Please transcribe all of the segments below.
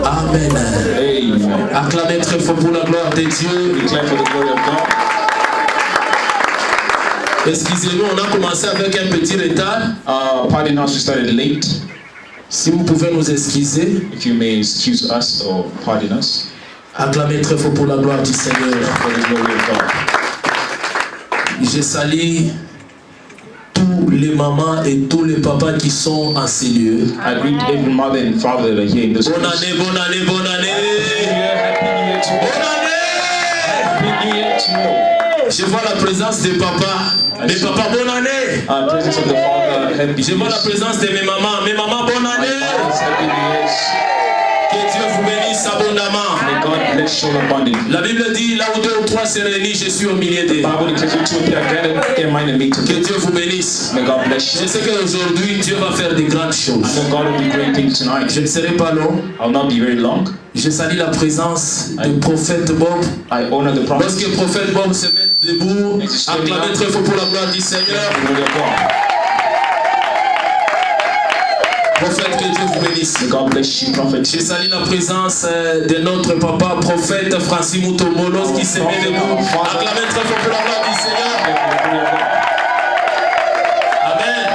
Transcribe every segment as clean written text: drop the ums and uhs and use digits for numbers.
Amen. Acclamez très fort pour la gloire de Dieu. Excusez-nous, on a commencé avec un petit retard. Pardon us, we started late. Si vous pouvez nous excuser. If you may excuse us or pardon us. Acclamez très fort pour la gloire du Seigneur. For the glory of God. Je salue tous les mamans et tous les papas qui sont en ces lieux. I greet every mother and father that are here in this place. Bonne année, bonne année, bonne année. Happy New Year to all. Je vois la présence des papas. Mes papas, bonne année. Presence of the Father, happy Je vois la présence de mes mamans. Mes mamans, bonne année. Que Dieu vous bénisse abondamment. May God bless you abundantly. La Bible dit, là où deux ou trois se réunissent, je suis au milieu d'eux. Que Dieu vous bénisse. May God bless you. Je sais qu'aujourd'hui, Dieu va faire de grandes choses. I know God will do great things tonight. Je ne serai pas long. I'll not be very long. Je salue la présence du prophète Bob. I honor the prophet. Lorsque le prophète Bob se met debout, acclamez très fort pour la gloire du Seigneur. Prophète, que Dieu vous bénisse. God bless you, prophet. Je salue la présence de notre papa, prophète Francis Mutombolos, qui se met debout. Acclamez très fort pour la gloire du Seigneur. Amen.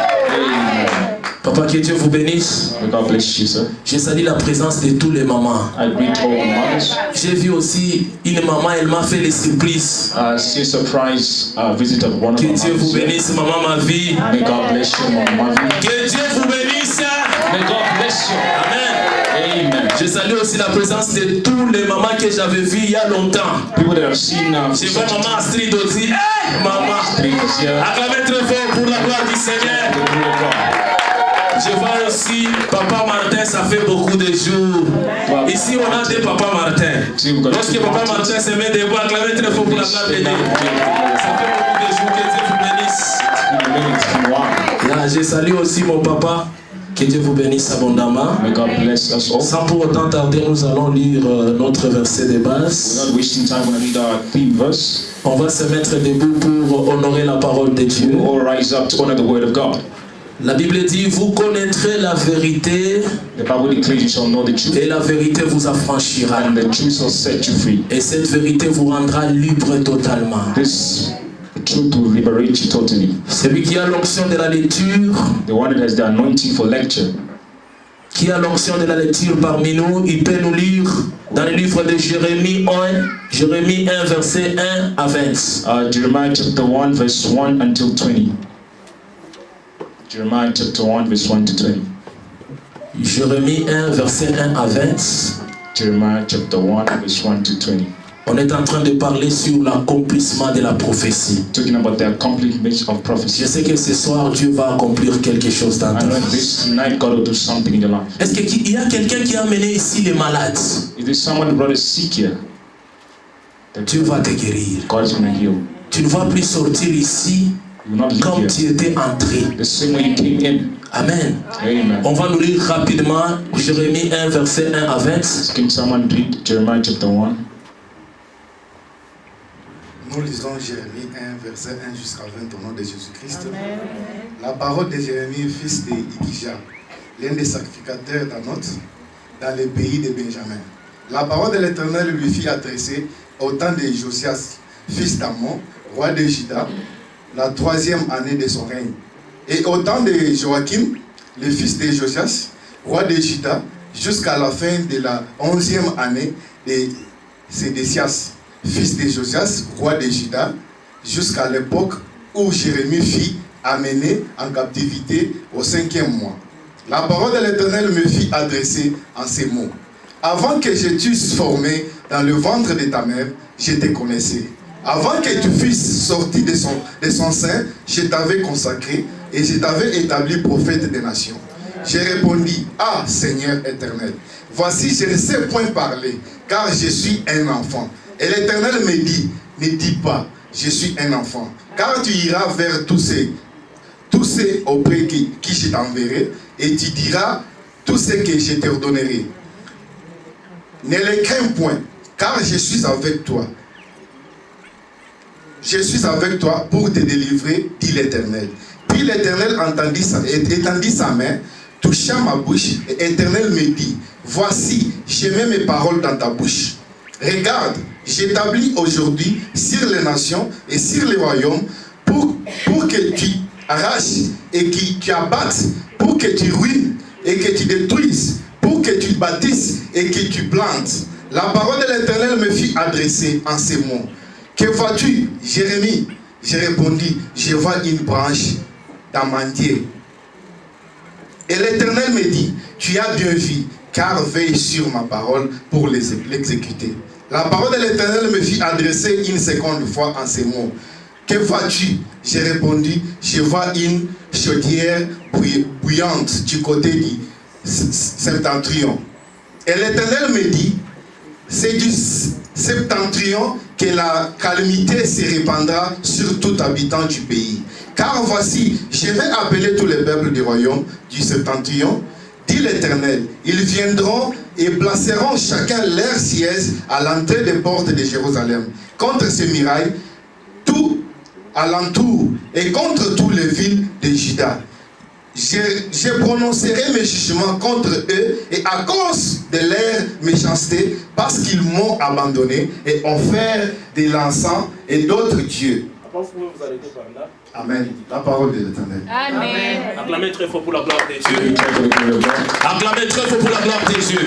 Papa, que Dieu vous bénisse. God bless you, sir. Je salue la présence de tous les mamans. I greet all the mothers. J'ai vu aussi une maman, elle m'a fait les surprises. See a surprise visit of one of Que my Dieu vous mothers. bénisse, maman, ma vie. May God bless you, Mama. Que Dieu vous bénisse. May God bless you. Amen. Amen. Je salue aussi la présence de tous les mamans que j'avais vues il y a longtemps. People that have seen Je vois maman Astrid aussi. Hey, maman. Acclamez très fort pour la gloire du Seigneur. Je vois aussi Papa Martin, ça fait beaucoup de jours. Ici, on a des Papa Martin. Lorsque Papa Martin se met debout, acclamez très fort pour la gloire de Dieu. Ça fait beaucoup de jours, que Dieu vous bénisse. Je salue aussi mon papa. Que Dieu vous bénisse abondamment. May God bless us all. Sans pour autant tarder, nous allons lire notre verset de base. We're not wasting time when I read our theme verse. On va se mettre debout pour honorer la parole de Dieu. We all rise up to honor the word of God. La Bible dit, vous connaîtrez la vérité. The Bible declares you shall know the truth. Et la vérité vous affranchira. And the truth shall set you free. Et cette vérité vous rendra libre totalement. This truth will liberate you totally. Celui qui a l'onction de la lecture, The one that has the anointing for lecture, qui a l'onction de la lecture parmi nous, il peut nous lire dans le livre de Jérémie 1, verset 1 à 20. Jeremiah chapter 1 verse 1 until 20. Jeremiah chapter 1 verse 1 to 20. Jérémie 1, verset 1 à 20. Jeremiah chapter 1 verse 1 to 20. On est en train de parler sur l'accomplissement de la prophétie. Talking about the accomplishment of prophecy. Je sais que ce soir, Dieu va accomplir quelque chose dans ta I know vie. this tonight God will do something in your life. Est-ce qu'il y a quelqu'un qui a amené ici les malades? If there's someone who brought a sick here, Dieu va te guérir. God is going to heal. Tu ne vas plus sortir ici You will not leave comme here tu étais entré. the same way you came in. Amen. Amen. On va nous lire rapidement Jérémie 1, verset 1 à 20. Can someone read Jeremiah chapter 1? Nous lisons Jérémie 1, verset 1 jusqu'à 20 au nom de Jésus-Christ. La parole de Jérémie, fils de Ikija, l'un des sacrificateurs d'Anot, dans le pays de Benjamin. La parole de l'Éternel lui fit adresser au temps de Josias, fils d'Amon, roi de Juda, la 3e année de son règne. Et au temps de Joachim, le fils de Josias, roi de Juda, jusqu'à la fin de la 11e année de Sédécias, fils de Josias, roi de Juda, jusqu'à l'époque où Jérémie fut amené en captivité au 5e mois. La parole de l'Éternel me fit adresser en ces mots. Avant que je t'eusse formé dans le ventre de ta mère, je te connaissais. Avant que tu fusses sorti de son sein, je t'avais consacré et je t'avais établi prophète des nations. J'ai répondu, ah Seigneur éternel, voici je ne sais point parler, car je suis un enfant. Et l'Éternel me dit, ne dis pas, je suis un enfant, car tu iras vers tous ceux auprès qui je t'enverrai, et tu diras tout ce que je te ordonnerai. Ne les crains point, car je suis avec toi. Je suis avec toi pour te délivrer, dit l'Éternel. Puis l'Éternel étendit sa main, toucha ma bouche, et l'Éternel me dit, voici, je mets mes paroles dans ta bouche. Regarde, j'établis aujourd'hui sur les nations et sur les royaumes pour que tu arraches et que tu abattes, pour que tu ruines et que tu détruises, pour que tu bâtisses et que tu plantes. La parole de l'Éternel me fut adressée en ces mots. Que vois-tu, Jérémie? J'ai répondu, je vois une branche d'amandier. Et l'Éternel me dit, tu as bien vu, car veille sur ma parole pour l'exécuter. La parole de l'Éternel me fit adresser une seconde fois en ces mots. Que vois-tu? J'ai répondu, je vois une chaudière bouillante du côté du septentrion. Et l'Éternel me dit, c'est du septentrion que la calamité se répandra sur tout habitant du pays. Car voici, je vais appeler tous les peuples du royaume du septentrion, dit l'Éternel. Ils viendront et placeront chacun leur siège à l'entrée des portes de Jérusalem, contre ces murailles, tout alentour, et contre toutes les villes de Juda. Je prononcerai mes jugements contre eux, et à cause de leur méchanceté, parce qu'ils m'ont abandonné et ont fait de l'encens et d'autres dieux. Amen. La parole de l'Éternel. Amen. Acclamez très fort pour la gloire de Dieu. Acclamez très fort pour la gloire de Dieu.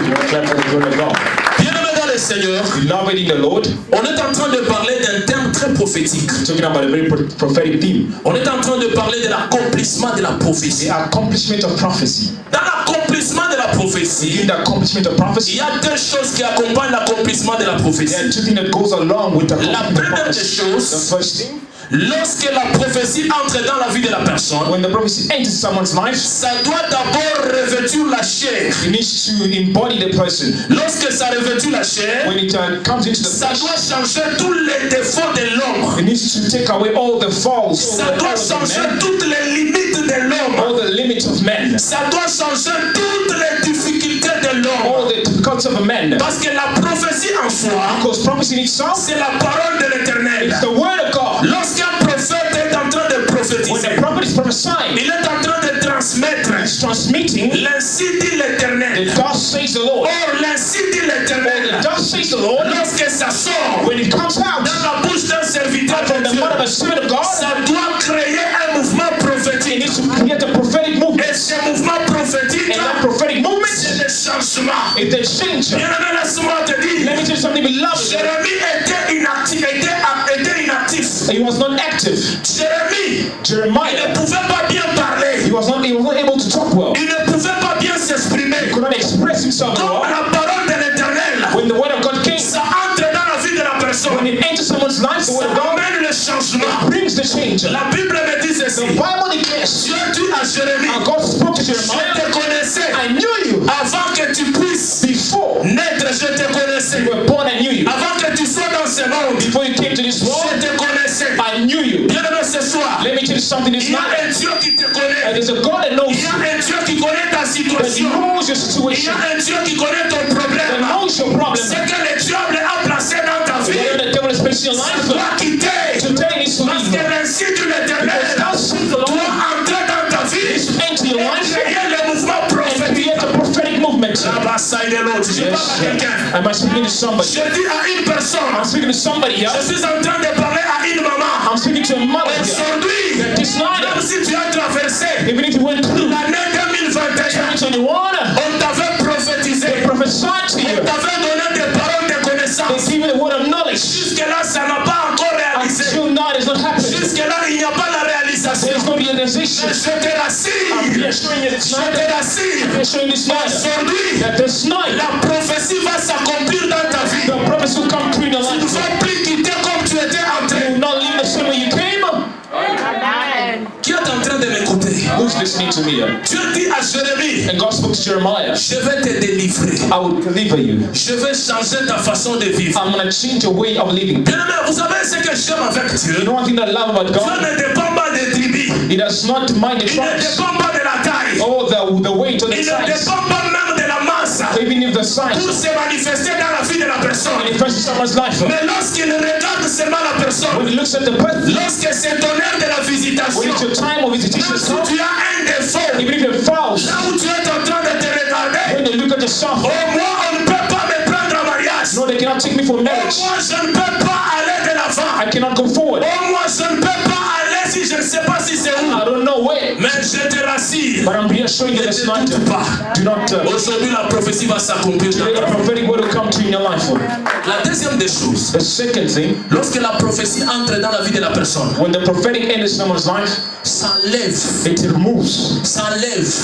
Bien-aimés dans le Seigneur, Beloved in the Lord, on est en train de parler d'un thème très prophétique. talking about a very prophetic theme. On est en train de parler de l'accomplissement de la prophétie. The accomplishment of prophecy. Dans l'accomplissement de la prophétie, In the accomplishment of il prophecy, y a deux choses qui accompagnent l'accomplissement de la there prophétie. are two things that goes along with the La accomplishment of première des prophecy. choses, The first thing, lorsque la prophétie entre dans la vie de la personne, when the prophecy enters someone's life, ça doit d'abord revêtir la chair. it needs to embody the person. Lorsque ça revêtit la chair, When it comes into the ça flesh, doit changer tous les défauts de l'homme. it needs to take away all the faults, Ça all the doit errors of changer man, toutes les limites de l'homme. all the limits of men, Ça doit changer toutes les difficultés de l'homme. all the difficulties of a man. Parce que la prophétie en soi, Because prophecy in itself, c'est la parole de l'Éternel. it's the word of God. Lorsqu'un prophète est en train de When prophétiser, the prophet is prophesying, il est en train de transmettre he's transmitting, l'ainsi dit l'Éternel. the thus says the Lord. Or l'ainsi dit l'Éternel. Thus says the Lord. Lorsque ça sort When it comes out dans la bouche d'un serviteur from de the Dieu, mouth of a servant of God, ça doit créer un mouvement it prophétique. needs to create a prophetic movement. Et ce mouvement prophétique, And that prophetic movement c'est le changement. is the change. Bien-aimé, laisse-moi te dire, Let me tell you something, beloved. Jérémie était inactif. He was not active. Jérémie, il Jeremiah, ne pouvait pas bien parler. he was not able to talk well. Il ne pouvait pas bien s'exprimer. He could not express himself Quand well. la parole de l'Éternel, When the word of God came, ça entre dans la vie de la personne, when it enters someone's life, the ça word of God amène le changement. brings the change. La Bible me dit The ceci. Bible declares, Dieu dit à Jérémie, and God spoke to je Jeremiah, te connaissais I knew you avant que tu puisses before naître. Je te connaissais you were born. I knew you avant que tu sois dans ce monde. before you came to this world. Je te connaissais. I knew you. Bien-aimé, ce soir, Let me tell you something. This il y a night, un Dieu qui te and connaît. there's a God that knows Il y you, a un Dieu qui connaît ta that situation. knows your Il y situation, a un Dieu qui connaît ton that problème. knows your problem. Ce que le diable a placé dans ta vie, Whatever the devil is placing in your ça life, doit quitter. today needs to Parce leave. que l'ainsi de Because l'Éternel thou says the doit Lord entrer dans ta vie needs to enter your et life créer le mouvement and prophétique. create a prophetic movement. Là-bas, ça et de l'autre. Je parle à quelqu'un. Am I speaking to somebody? Je dis à une personne. I'm speaking to somebody here. Je suis en train de parler à une maman. I'm speaking to a mother here. Aujourd'hui, This night, même si tu as traversé even if you went through l'année 2021, 2021, on t'avait prophétisé, they prophesied to on you. t'avait donné des paroles de They connaissance. gave you the word of knowledge. Jusque-là, ça n'a pas encore réalisé. Until now, it's not happening. Jusque-là, il n'y a pas la réalisation. There's no realization. Je te I'm rassure. reassuring you this Je night. te rassure. I'm reassuring this night Aujourd'hui, that this night, la prophétie va s'accomplir dans ta vie. the promise will come true in your Tu ne life. vas plus quitter comme tu étais You entré. will not leave the same way you came. Qui est en train de m'écouter? Who's listening to me? Dieu dit à Jérémie, And God spoke to Jeremiah. je vais te délivrer. I will deliver you. Je vais changer ta façon de vivre. I'm going to change your way of living. Bien-aimé, vous savez ce que j'aime avec You Dieu? know one thing that I love about Dieu God? ne dépend pas des tribus. He does not mind the Il ne tribes. dépend pas de la taille. Oh, the weight of the Il ne size. dépend pas même de la masse Even if the size pour se manifester dans la vie de la personne. manifests in someone's life. Mais lorsqu'il regarde seulement la When personne, he looks at the person, lorsque c'est ton heure de la visitation, when it's your time of visitation, même si tu as un défaut, even if you're false, là où tu es en train de te regarder, when they look at yourself, oh moi on ne peut pas me prendre en mariage. no, they cannot take me for Oh marriage. moi je ne peux pas aller de l'avant. I cannot go forward. Oh moi je ne peux pas aller si je ne sais pas si c'est où. I don't know where. Mais je te rassure, But I'm reassuring you this night, doute pas. do not. Aujourd'hui la prophétie va s'accomplir dans Today ta the vie. prophetic word will come to you in your life. La deuxième des choses, The second thing, lorsque la prophétie entre dans la vie de la personne, when the prophetic enters someone's life, ça lève, it removes.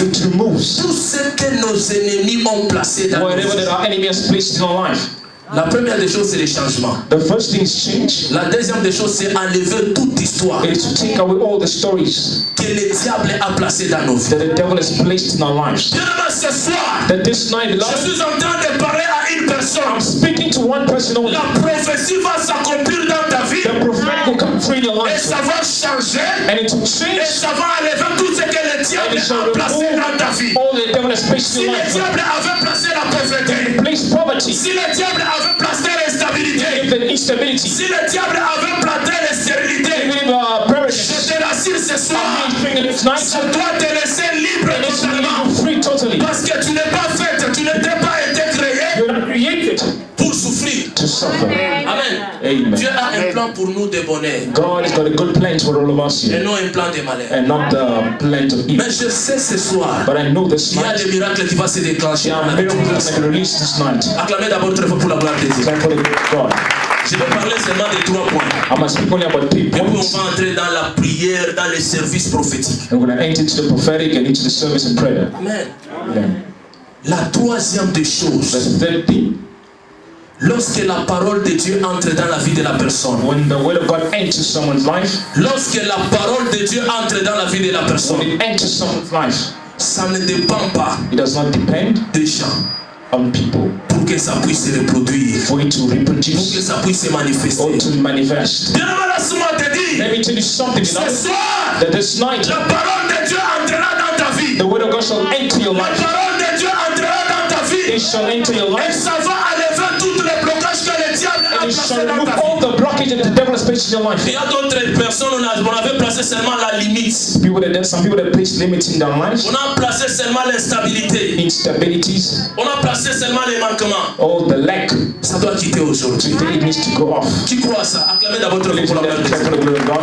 It removes tout ce que nos ennemis ont placé dans nos whatever vies. that our enemy has placed in our life. La première des choses, c'est le changement. The first thing is change. La deuxième des choses, c'est enlever toute histoire It is to take away all the stories que le diable a placées dans nos vies. that the devil has placed in our lives. Bien-aimé, ce soir, That this night, je Lord, suis en train de parler à une personne. I'm speaking to one person only. La prophétie va s'accomplir dans ta vie The prophetic will come through in your et life, ça va changer and it will et change, ça va enlever tout ce que le and diable it shall a placé dans ta vie. remove all the devil has placed Si in your le life. diable avait placé la pauvreté, Place poverty, si le diable avait placé l'instabilité, even instability, si le diable avait placé la stérilité, even paralysis. je te rassure ce soir, This night, ça doit te laisser libre and it's totalement. leave you free totally. Parce que tu n'es pas fait, tu n'étais pas été créé You're not created pour souffrir. to suffer. Amen. Amen. Dieu a un plan pour nous de bonheur God has got a good plan for all of us et here, non un plan de malheur. and not the plan of evil. Mais je sais ce soir, But I know this il y a night, des miracles qui vont se déclencher dans la vie de miracles toute that personne. can release this night. Acclamez d'abord très fort pour la gloire de Dieu. Thank you, God. Je vais parler seulement de 3 points. I'm going to speak only about 3 Et puis on points. va entrer dans la prière, dans les services prophétiques. And we're going to enter into the prophetic and into the service and prayer. Amen. Amen. La troisième des choses, The third thing, lorsque la parole de Dieu entre dans la vie de la personne, when the word of God enters someone's life, lorsque la parole de Dieu entre dans la vie de la when personne, it enters someone's life, ça ne dépend pas it does not depend des gens on people pour que ça puisse se reproduire, for it to pour que reproduce ça puisse se manifester. or to manifest. Bien-aimé, laisse-moi te dire, Let me tell you something, ce beloved, soir, that this night, la parole de Dieu entrera dans ta vie. the word of God shall enter your La life. parole de Dieu entrera dans ta vie. It shall enter your Et life, ça va enlever tous les blocages que le diable a and it placés shall dans remove ta vie. all the blockage that the devil has placed in your life. Il y a d'autres personnes, on avait placé seulement la limite. Some people that place limits in their lives, On a placé seulement l'instabilité. instabilities, On a placé seulement les manquements. all the lack. Ça doit quitter aujourd'hui. Today it needs to go off. Qui croit ça? Acclamez d'abord très fort pour la gloire de Dieu. For the glory of God.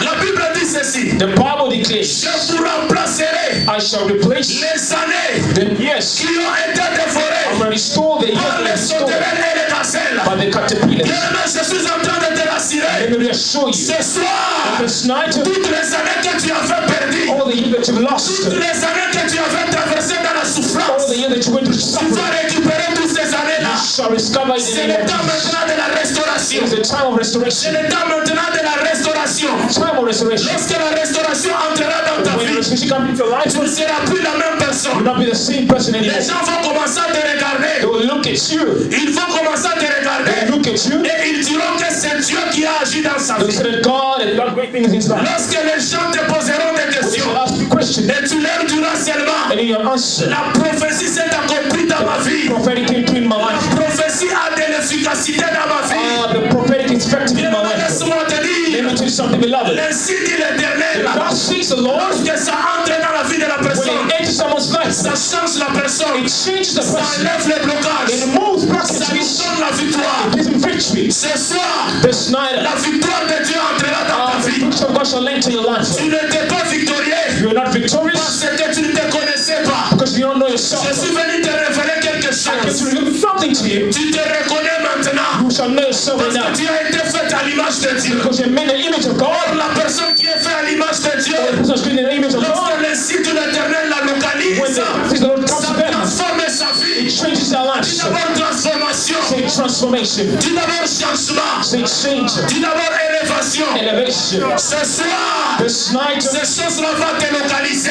La Bible dit ceci. The Bible declares, Je vous remplacerai I shall replace les années the years. qui ont été I'm dévorées going to restore the years par that les are stolen sauterelles et les gazelles. by the caterpillars. Bien-aimé, je suis en train de te Let rassurer. me reassure you, Ce soir, this night, toutes les années que tu avais perdues, all the years that you've lost, toutes les années que tu avais traversées dans la all souffrance, the years that you went through tu suffering, vas récupérer toutes ces années-là. shall discover in C'est the name le of temps Jesus. maintenant de la restauration. It's the time of C'est restoration. le temps maintenant de la restauration. Time of restoration. Lorsque la restauration entrera dans ta When vie, restoration comes into your life, tu ne seras plus la même you will personne. not be the same person Les anymore. gens vont commencer à te They regarder. will look at you. Ils vont commencer à te They regarder. will look at you. Et ils diront que c'est Dieu qui a agi dans sa They vie. say that God has done great things in his life. Lorsque les gens te poseront des When they questions, shall ask you questions, et tu leur diras seulement, and in your answer, la prophétie s'est accomplie dans ma vie. prophetic came through in my life. La prophétie a de l'efficacité dans ma vie. The prophetic is effective in my Bien-aimé, life. laisse-moi te Let dire, me tell you something, beloved. ainsi dit l'Éternel. God sees the Lord Lorsque ça entre dans la vie de la when personne, it enters someone's life. ça change la personne, It changes the ça person. enlève les blocages, It removes ça nous blockages. donne la victoire. It gives him victory. Ce soir, This night, la victoire de Dieu entrera dans ta the vie. fruits of God shall enter your life. Tu n'étais pas victorieux You are not victorious parce que tu ne te connaissais pas. because you don't know yourself. Je suis venu te révéler quelque I get to chose. reveal something to you. Tu te reconnais maintenant You shall know yourself right parce now. que tu as été fait à l'image de Dieu. Because you're made in the image of God. La personne qui est faite à l'image de Dieu, The person is created in the image of God. lorsque le site de l'Éternel la When localise, the presence of the Lord comes ça to them, transforme sa vie. it changes their lives. D'abord transformation. Say transformation. transformation. Dis d'abord changement. Say change. Dis d'abord élévation. Elevation. Ce soir, This night, ces choses-là vont te localiser.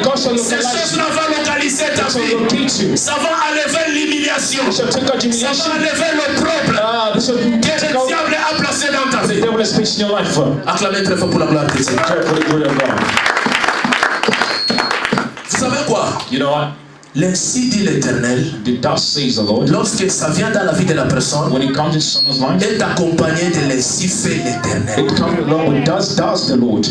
God shall Ces localize you. choses-là vont localiser ta It shall vie. locate you. Ça va enlever l'humiliation. It shall take out Ça humiliation. va enlever le problème This shall que take le out diable a placé dans ta the vie. devil has placed in your life. Acclamez très fort pour la gloire de Dieu. Pray for the glory of God. Vous savez quoi? You know what? L'ainsi dit l'Éternel, Thus says the Lord. lorsque ça vient dans la vie de la personne, When it comes in someone's life, est accompagné de l'ainsi fait l'Éternel. it comes along with does the Lord.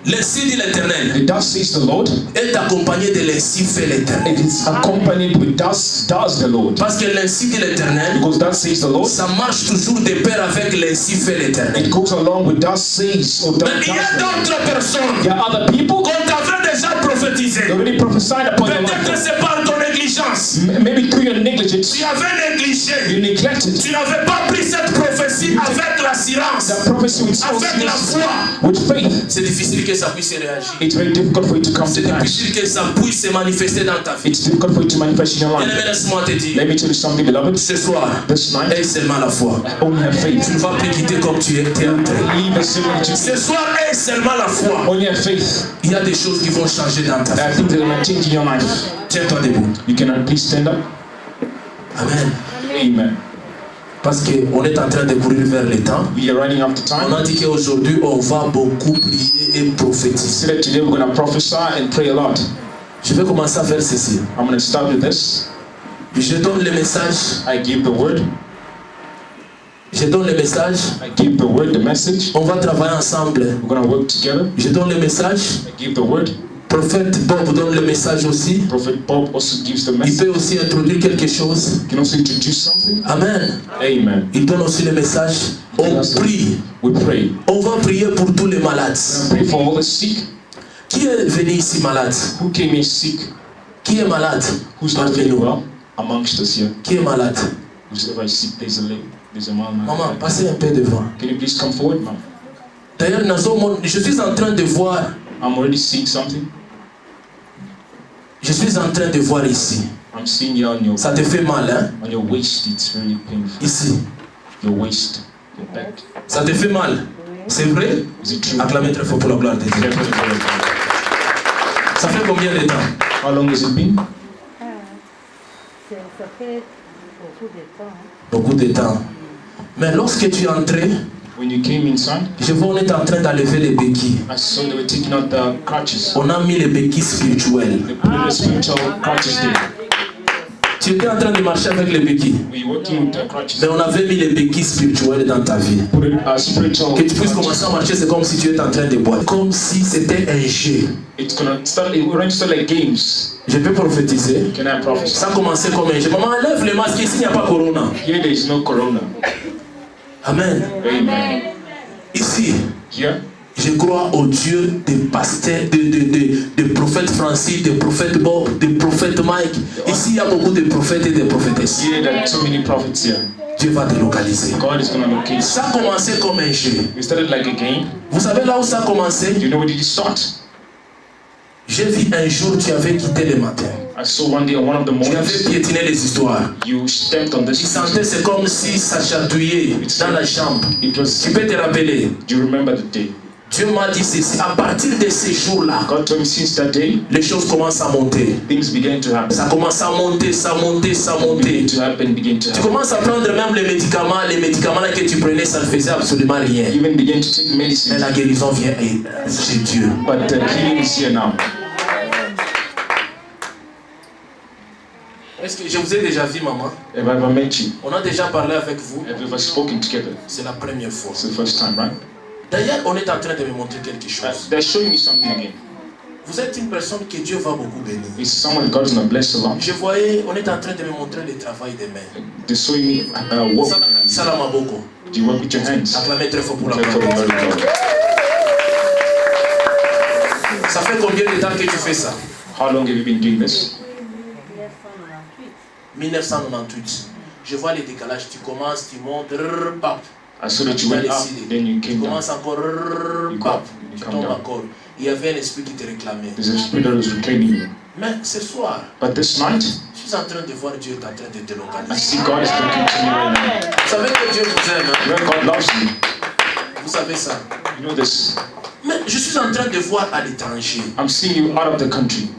L'ainsi dit l'Éternel Thus says the Lord. est accompagné de l'ainsi fait l'Éternel. It is accompanied with does the Lord. Parce que l'ainsi dit l'Éternel, Because thus says the Lord. ça marche toujours de pair avec l'ainsi fait l'Éternel. It goes along with thus says or Mais il y a does the Lord. d'autres personnes There are other people qu'on t'avait déjà prophétisé. that already prophesied upon your Peut-être life. c'est par ton négligence. Maybe through your negligence, Tu avais négligé. you neglected Tu n'avais pas pris cette prophétie avec l'assurance, that prophecy with avec la seriousness, foi. with faith. C'est difficile que ça puisse réagir. It's very difficult for you to come C'est to pass. difficile que ça puisse se manifester dans ta vie. It's difficult for you to manifest in your Bien-aimé, life. laisse-moi te dire, Let me tell you something, beloved. ce soir, This night, aie seulement la foi. only have faith. Tu ne vas plus quitter comme tu étais entré. Leave the same way that you Ce soir, aie seulement la foi. only have faith. Il y a des choses qui vont changer dans ta There are vie. things that will change in your life. Tiens-toi debout. You cannot please stand up. Amen. Amen. Parce qu'on est en train de courir vers le temps. We are running up the On time. a dit qu'aujourd'hui, on va beaucoup prier et prophétiser. So that today we're going to prophesy and pray a lot. Je vais commencer à faire ceci. I'm going to start with this. Je donne le message. I give the word. Je donne le message. I give the word, the message. On va travailler ensemble. We're going to work together. Je donne le message. I give the word. Prophète Bob donne le message aussi. Prophet Bob also gives the Il message. peut aussi introduire quelque chose. He can also introduce something. Amen. Amen. Il donne aussi le message. On prie. We pray. On va prier pour tous les malades. Pray for all the sick. Qui est venu ici malade? Who came in sick? Qui est malade? Who's not Parmi feeling nous. well? Amongst us here. Qui est malade? Whoever is sick, there's a man. Maman, passez un peu devant. Can you please come forward, ma'am? D'ailleurs, je suis en train de voir. I'm already seeing something. Je suis en train de voir ici. I'm seeing here Ça te fait mal, hein? on your waist. It's very painful. Ici. Your waist, your back. Ça te fait mal. C'est vrai? Is it true? Acclamez très fort pour la gloire de Dieu. Pray for the glory of God. Ça fait combien de temps? How long has it been? Ça fait beaucoup de temps. Beaucoup de temps. Mais lorsque tu es entré, When you came inside, je vois on est en train d'enlever les béquilles. I saw they were taking out the crutches. On a mis les béquilles spirituelles. They put the spiritual crutches there. Tu étais en train de marcher avec les béquilles. We were working with the crutches. Mais on avait mis les béquilles spirituelles dans ta vie. Put it spiritual. Que tu puisses crutches. commencer à marcher, c'est comme si tu étais en train de boire. Comme si c'était un jeu. It's gonna start. We're going to start like games. Je peux prophétiser. Can I prophesy? Ça a commencé comme un jeu. Maman, enlève le masque ici, il n'y a pas corona. Here there is no corona. Amen. Amen. Ici, Here, je crois au Dieu des pasteurs, des prophètes Francis, des prophètes Bob, des prophètes Mike. Ici, il y a beaucoup de prophètes et de prophétesses. here there are so many prophets here. Dieu va te localiser. God is gonna locate. Ça a commencé comme un jeu. We started like a game. Vous savez là où ça a commencé? Do you know where did it start? J'ai vu un jour, tu avais quitté le matin. I saw one day on one of the Tu avais mornings piétiné les histoires. you stepped on Tu this. sentais, c'est comme si ça chatouillait dans la chambre. It was. Tu peux te rappeler. Do you remember the day? Dieu m'a dit ceci. À partir de ces jours-là, God told me since that day les choses commencent à monter. things began to happen. Ça commence à monter, ça monter, ça monter. Began to happen. Began to Tu happen. commences à prendre même les médicaments là que tu prenais, ça ne faisait absolument rien. Even began to take Mais medicine. la guérison vient chez Dieu. But the healing is here now. Est-ce que je vous ai déjà vu, maman? Have I ever met you? On a déjà parlé avec vous. Have we ever spoken together? C'est la première fois. It's the first time, right? D'ailleurs, on est en train de me montrer quelque chose. They're showing me something again. Vous êtes une personne que Dieu va beaucoup bénir. It's someone God is gonna bless a lot. Je voyais, on est en train de me montrer le travail des mains. They're showing me work. Salam aboko. Do you work with your hands? Acclamez très fort pour la Pray for the gloire. glory of God. Ça fait combien de temps que tu fais ça? How long have you been doing this? 1998. Je vois les décalages. Tu commences, tu montes, pap. I saw that you went up, then you Tu came down. commences encore, You pap. go, you Tu come tombes down. encore. Il y avait un esprit qui te réclamait. There's a spirit that was reclaiming you. Mais ce soir, But this night, je suis en train de voir Dieu est en train de te I localiser. see God is looking to me right now. Vous savez que Dieu vous aime. Hein? You know God loves you. Vous savez ça. You know this. Mais je suis en train de voir à l'étranger. I'm seeing you out of the country.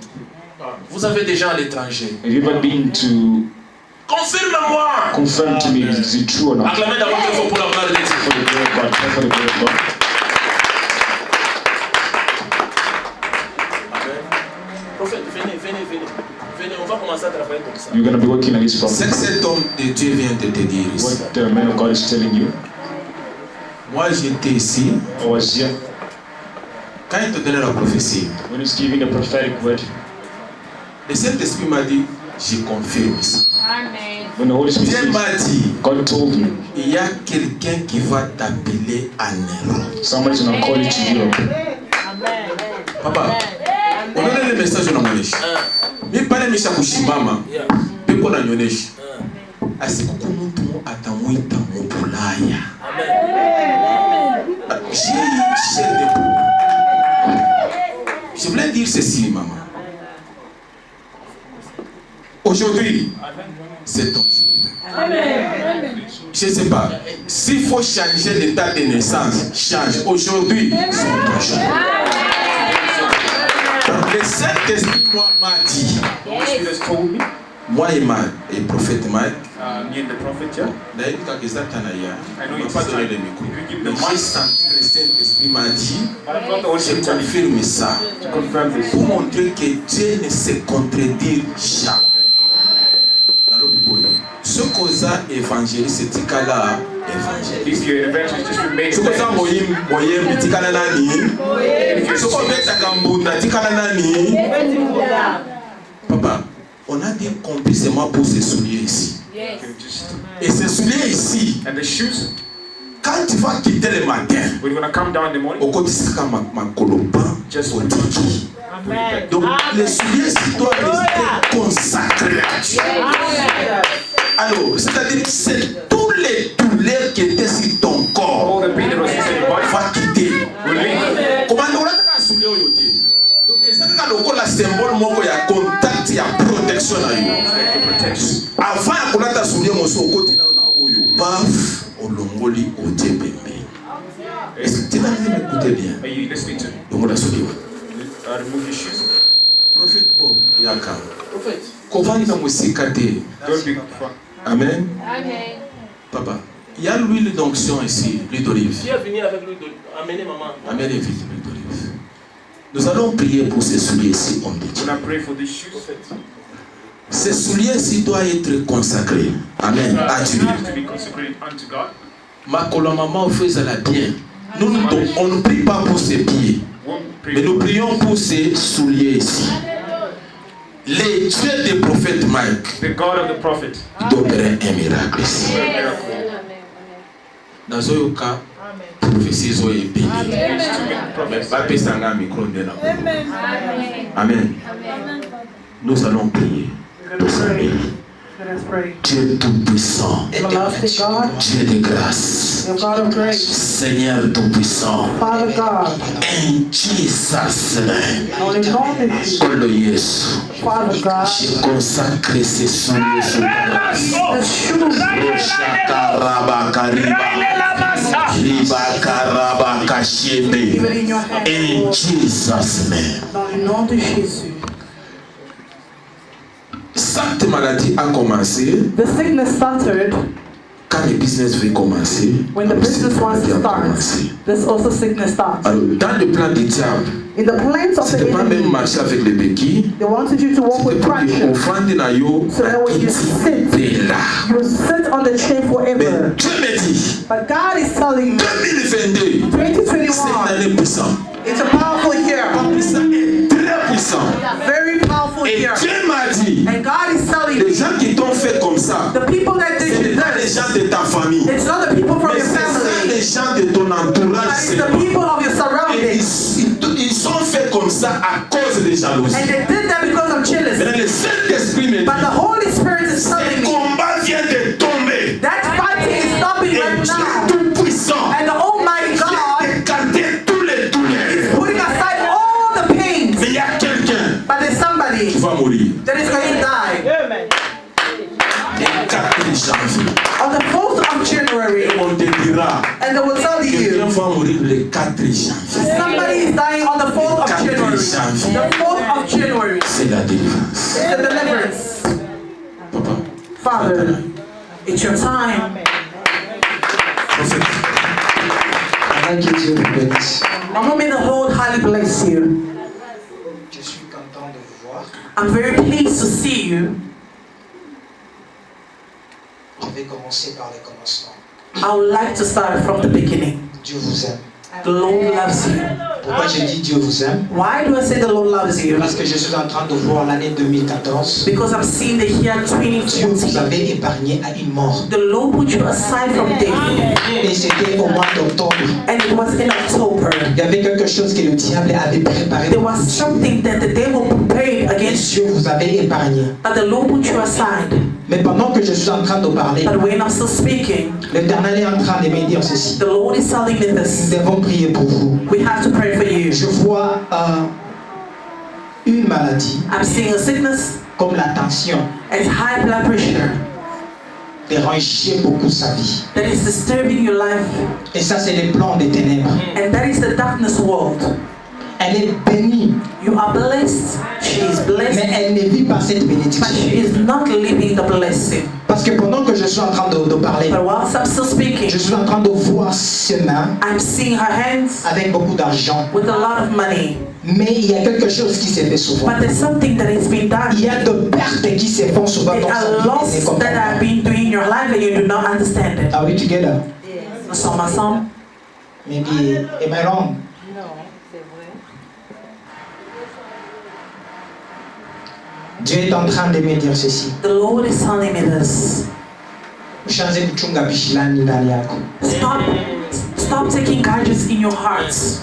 Vous avez des gens à l'étranger. Have you ever been to Confirme-moi. confirm to me is it true or not? Acclamez d'abord très fort pour la gloire de Dieu. For the glory of God. Pray for the glory of God. Amen. Prophète, venez. On va commencer à travailler comme ça. You're going to be working like this Ce prophet. que cet homme de Dieu vient de te dire ici. What the man of God is telling you. Moi j'étais ici. I was here Quand il te donnait la prophétie, when he's giving the prophetic word. le Saint-Esprit m'a dit, je confirme ça. When the Holy Spirit Dieu says, m'a dit, God told me, il y a quelqu'un qui va t'appeler en Europe. somebody's going to call you to Europe. Papa, on a le message dans mon échec. Mais pas les messages kushimama. Peko na nyoneshi. Asikuku muntu atamuita mupulaya. J'ai eu chair de poule. Je voulais dire ceci, maman. Aujourd'hui, c'est ton jour. Je ne sais pas. S'il faut changer l'état de naissance, change. Aujourd'hui, c'est ton jour. Le Saint-Esprit, moi, m'a dit. The Holy Spirit has told me, Moi et le prophète Mike. me and the prophet, yeah. D'ailleurs, quand ils étaient en Aya, I know il it's m'a pas donné time. le micro. You give Mais the j'ai mic. senti que le Saint-Esprit m'a dit, But I felt the Holy je Spirit telling me confirme ça. to confirm this. Pour montrer que Dieu ne se contredit jamais. Ce qu'on a évangéliste, c'est que là, évangéliste. If you're an evangelist, just remain Ce qu'on a evangelist. moyen, mais tika na nani? Ce qu'on met à Kambunda, tika na nani? Papa, on a dit complètement pour ces souliers ici. You can just- Et ces souliers ici, And the shoes, quand tu vas quitter le matin, when you're going to come down in the morning, au côté de ma colopan, just au tiki. Donc les souliers ici doivent rester consacrés à Dieu. Alors, c'est-à-dire que c'est tous les douleurs qui étaient sur ton corps all the pain that was in your body va quitter. will leave. Comment on a soulier au yoté? Donc, et ça quand on a symbole moko ya contact ya protection na yo. It protects. Avant ya kolata soulier mo so côté na oyo baf olongoli o tebembe. Est-ce que tu vas m'écouter bien? Are you listening to me? Donc on a soulier. Remove your shoes. Prophète Bob yaka. Prophète. Kovanda musikate. Don't be far. Amen. Papa, il y a l'huile d'onction ici, l'huile d'olive. Qui est venu avec lui amener maman? Amen, l'huile d'olive. Nous allons prier pour ces souliers-ci, on dit. When I pray for these shoes, Ces souliers-ci doivent être consacrés. Amen. À Dieu. to be consecrated unto God. Ma maman faisait la bien. On ne prie pas pour ses pieds, Won't pray mais nous for prions pour ces souliers ici. Les dieux des prophètes Mike the God of the prophet. d'opérer un miracle ici. Dans ce cas, prophétie est bénie. Va passer un micro de la Amen. Nous allons prier pour sa vie. Let us pray. Dieu tout-puissant, Everlasting God, Dieu de grâce, your God of grace, Seigneur tout-puissant, Father God, in Jesus' name, on the nom de Jésus, oh le Jésus, Father God, je consacre ces souliers sous ta grâce. the shoes, even in your hand, In Lord, Jesus' name. dans le nom de Jésus. Cette maladie a commencé The sickness started quand le business veut commencer. when the business wants to start. This also sickness starts. Alors, dans le plan du diable, In the plans of the c'était pas même enemy, marcher avec les béquilles. they wanted you to walk C'était with pour traction. offrande na yo, So that when you sit, t'es là. you sit on the chair Mais forever. Dieu me dit, But God is telling you, 2022, c'est une 2021, année puissante. it's a powerful year, Puissant et très puissant. very powerful Et year. Dieu m'a dit, And God is telling les you, gens qui t'ont fait comme ça, the people that ce did n'est you pas les this, gens de ta famille, it's not the people from mais your c'est ça family, les gens de ton entourage. but it's the seulement. people of your Et surroundings. ils sont faits comme ça à cause de jalousie. And they did that because of jealousy. Mais le Saint-Esprit me dit, But the Holy Spirit is ce telling me combat vient de tomber. that fighting is stopping Et right Dieu now. tout-puissant, And the Almighty God écarter tous les douleurs. putting aside all the pains. Mais il y a quelqu'un But there's somebody qui va mourir. that is going to die. Le 4 janvier. On the 4th of January, Et on te dira, and they will tell quelqu'un you, va mourir le 4 janvier. somebody is dying on the 4th of January. The 4th of January C'est la délivrance. is the deliverance. Papa, Father, it's your time. prophète, Avant que Dieu vous bénisse, Mama, may the Lord highly bless you. je suis content de vous voir. I'm very pleased to see you. Je vais commencer par le commencement. I would like to start from the beginning. Dieu vous aime. The Lord loves you. Pourquoi je dis Dieu vous aime? Why do I say the Lord loves you? Parce que je suis en train de voir l'année 2014. Because I've seen the year Dieu vous 2014. avait épargné à une mort. The Lord put you aside from death. Et c'était au mois d'octobre. And it was in October. Il y avait quelque chose que le diable avait préparé. There was something that the devil prepared Et against Dieu you. vous avait épargné. But the Lord put you aside. Mais pendant que je suis en train de parler, But when I'm still speaking, l'Éternel est en train de me dire ceci. the Lord is telling me Nous this. devons prier pour vous. We have to pray for you. Je vois une maladie I'm seeing a sickness comme la tension and high blood pressure déranger beaucoup sa vie. that is disturbing your life. Et ça, c'est les plans des ténèbres. And that is the darkness world. Elle est bénie, You are blessed. She is blessed. mais elle ne vit pas cette But bénédiction. she is not living the blessing. Parce que pendant que je suis en train de parler, But whilst I'm still speaking, je suis en train de voir ses mains I'm seeing her hands avec beaucoup d'argent. with a lot of money. Mais il y a quelque chose qui s'est fait souvent. But there's something that has been done. Il y a de pertes qui se font souvent There dans sa are vie. Et losses c'est comme that ça. have been doing in your life and you do not understand it. Are we together? Nous sommes ensemble. Maybe, am I wrong? Non, c'est vrai. Dieu est en train de me dire ceci. The Lord is telling me this. Ushaanze kuchunga bishilani ndani yako. Stop taking grudges in your hearts.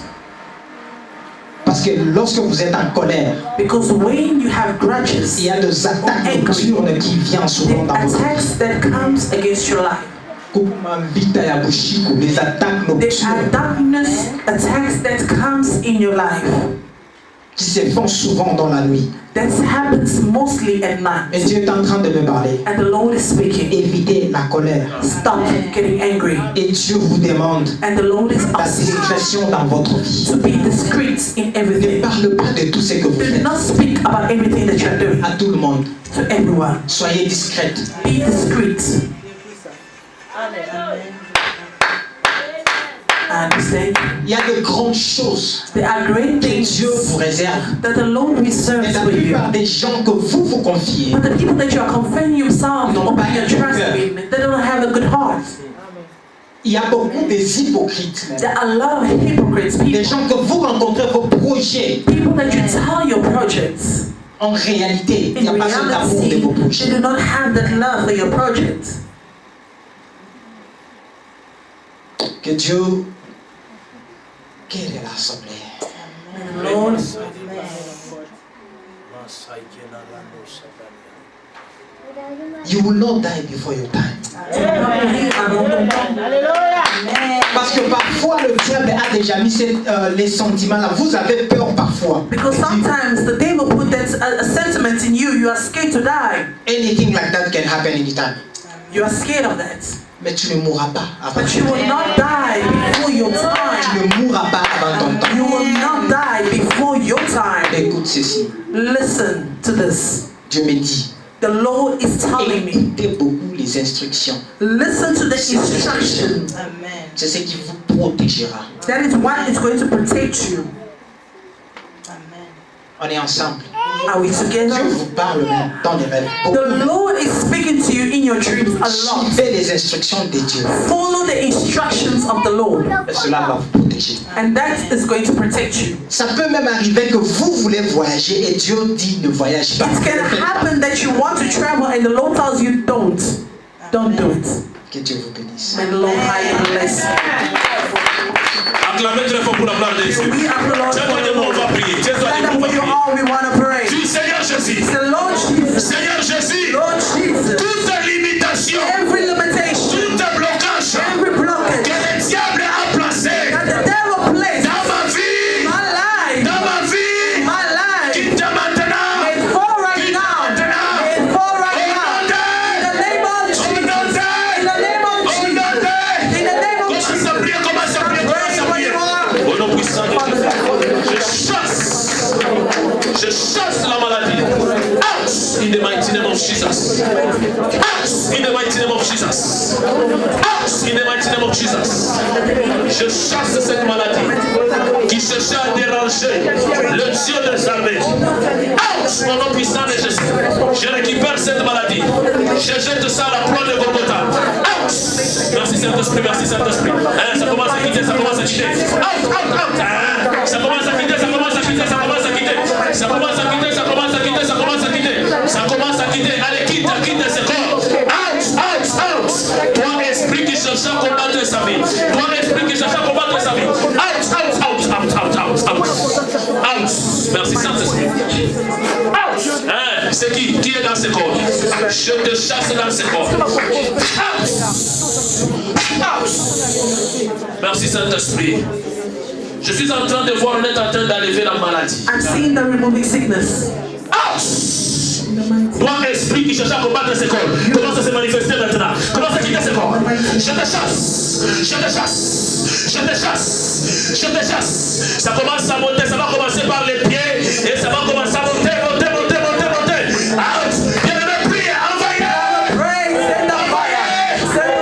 Parce que lorsque vous êtes en colère, Because when you have grudges, il y a des attaques angry, nocturnes qui viennent the souvent dans votre vie. attacks that comes against your life. Kuma vita ya bushiku, les attaques There are nocturnes darkness attacks that comes in your life. qui se font souvent dans la nuit. That happens mostly at Et night. Dieu est en train de me parler. And the Lord is speaking. Évitez la colère. Stop getting angry. Et Dieu vous demande And the Lord is la asking discrétion dans votre vie. to be discreet in Ne everything. parle pas de tout ce que vous Do faites. not speak about everything that you're doing À tout le monde. to everyone. Soyez discrète. Be discreet. I understand. Il y a de grandes choses There are great que things Dieu vous réserve. that the Lord Mais reserves la for you. plupart des gens que vous vous confiez, But the people that you are confining yourself or putting your trust in, they don't have a good heart. il y a beaucoup des hypocrites. Même. There are a lot of hypocrites, Des people, gens que vous rencontrez, vos projets, people that you tell your projects. en réalité, il n'y a In pas cet amour de reality, vos they projets. do not have that love for your projects. Que Dieu guérit l'assemblée. Lord, You will not die before your time. Parce que parfois le diable a déjà mis les sentiments là. Vous avez peur parfois. because sometimes the devil put that a sentiment in you, you are scared to die. Anything like that can happen anytime. You are scared of that. Mais tu ne mourras pas avant. But you will not die before your Tu time. ne mourras pas avant ton temps. You will not die before your time. Écoute ceci. Listen to this. Dieu me dit. The Lord is telling me, Écoutez beaucoup les instructions. listen to the instruction. C'est ce qui vous protégera. That is what is going to protect you. On est ensemble. Are we Dieu together? vous parle même dans les rêves. The Lord is speaking to you in your dreams a lot. Suivez les instructions de Dieu. Follow the instructions of the Lord, Et cela va vous protéger. and that is going to protect you. Ça peut même arriver que vous voulez voyager et Dieu dit ne voyage pas. It can happen that you want to travel and the Lord tells you don't. Don't do it. Que Dieu vous bénisse. May the Lord highly bless you. Acclamez très fort pour la gloire de Dieu. We applaud Tiens-toi for the debout, on va Lord. prier. Tiens-toi Stand up debout, on for va you prier. all, we want to pray. Dis Seigneur Jésus. Say, Lord Jesus, Seigneur Jésus. Lord Jesus, Toute limitation, every limitation, tout blocage every blockage que le diable a placé that the devil placed dans ma in vie, my life, dans ma vie, my life, quitte maintenant, may fall right quitte sang de Jésus. Je chasse la maladie. Out in the mighty name of Jesus. Out in the mighty name of Jesus. Out in the mighty name of Jesus. Je chasse cette maladie qui cherchait à déranger le Dieu des armées. Out au nom puissant de Jésus. Je récupère cette maladie. Je jette ça à la croix de Golgotha. Out. Merci Saint-Esprit, merci Saint-Esprit. Ça commence à quitter, ça commence à quitter. Out, out, out. Ça commence à quitter, ça commence à quitter, ça commence à quitter. Ça commence à quitter, ça commence à quitter, ça commence à quitter. Ça commence à quitter. Allez, quitte ce corps. Out, out, out. Toi, esprit qui cherche à combattre sa vie. Toi, esprit qui cherche à combattre sa vie. Out, out, out, out, out, out, out. Out. Merci Saint-Esprit. Out. C'est qui est dans ce corps? Je te chasse dans ce corps. Out. Out. Merci Saint-Esprit. Je suis en train de voir, on est en train d'enlever la maladie. I'm seeing the removing sickness. Out. Toi, esprit qui cherche à combattre ce corps, commence à se manifester maintenant. Commence à quitter ce corps. Je te chasse. Je te chasse. Je te chasse. Je te chasse. Ça commence à monter. Ça va commencer par les pieds. Et ça va commencer à monter, monter, monter, monter, monter. Out. Bien-aimé, prie. Envoyez.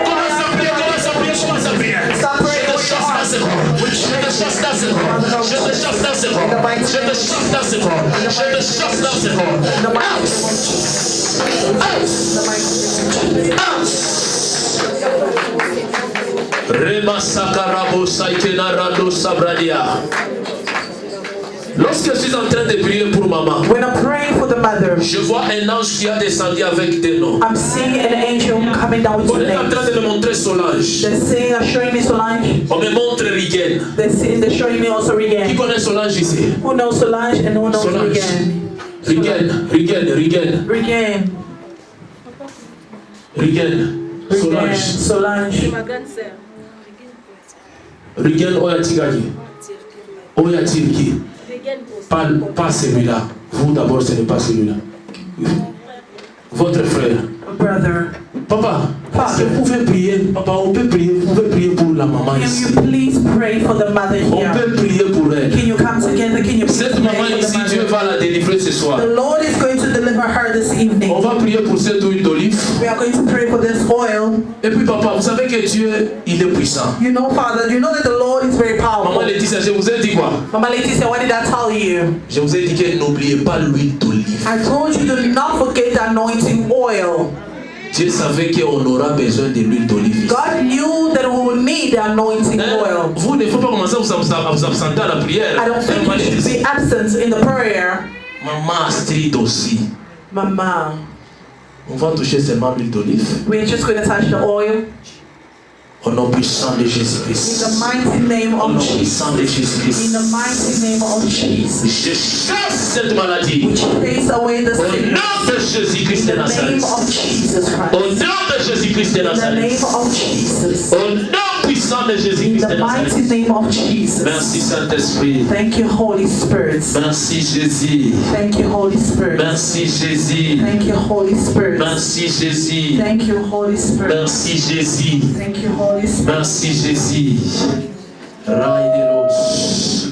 Commence à prier, commence à prier, commence à prier. Je te chasse dans ce corps. Je te chasse dans ce corps. Je te chasse dans ce corps. Je te chasse dans ce corps. Je te chasse dans ce corps. Rema Sakarabo Saikenarado Sabradia. Lorsque je suis en train de prier pour maman, When I'm praying for the mother, je vois un ange qui a descendu avec des noms. I'm seeing an angel coming down with On est en names. train de me montrer Solange. They're showing me Solange. On me montre Rigen. They're showing me also Qui Regan. connaît Solange ici? Who knows Solange and who knows Solange. Regan? Rigen. Regan. Solange. Solange. Ma grande sœur. Rigen Oya Tigagi. Oya Tirki. Pas celui-là. Vous d'abord, ce n'est pas celui-là. Votre frère. Brother. Papa, est-ce que vous pouvez prier? Papa, on peut prier. Vous pouvez prier pour la maman Can ici. you please pray for the mother On here? peut prier pour elle. Can you come together? Can you Cette please maman pray for ici, the Dieu mother? va la délivrer ce soir. The Lord is going to deliver her this On evening. va prier pour cette huile d'olive. We are going to pray for this oil. Et puis papa, vous savez que Dieu, il est puissant. You know, Father, you know that the Lord is very Maman powerful. Laetitia, je vous ai dit quoi? Mama Laetitia, what did I tell you? Je vous ai dit que n'oubliez pas l'huile d'olive. I told you to not forget the anointing oil. Dieu savait qu'on aura besoin de l'huile d'olive ici. God knew that we would need the anointing oil. Vous ne faut pas commencer à vous absenter à la prière. I don't think Maman you should Laetitia. be absent in the prayer. Maman Astrid aussi. Mama, On va toucher seulement l'huile d'olive. we're just going to touch the oil. Au nom puissant de In Jésus-Christ. the mighty name Au of nom Jesus. puissant de In Jésus-Christ. the mighty name of Jesus. Je chasse cette maladie. Which takes away the Au sickness. nom de Jésus-Christ In de the name Nazareth. of Jesus Au Christ. nom de Jésus-Christ de In the name Nazareth. of Jesus. Au nom puissant de In Jésus-Christ de the mighty Nazareth. name of Jesus. Merci Saint-Esprit. Thank you, Holy Spirit. Merci Jésus. Thank you, Holy Spirit. Merci Jésus. Thank you, Holy Spirit. Merci Jésus. Thank you, Holy Spirit. Merci Jésus. Thank you, Holy Spirit. Merci Jésus. Raille de l'os.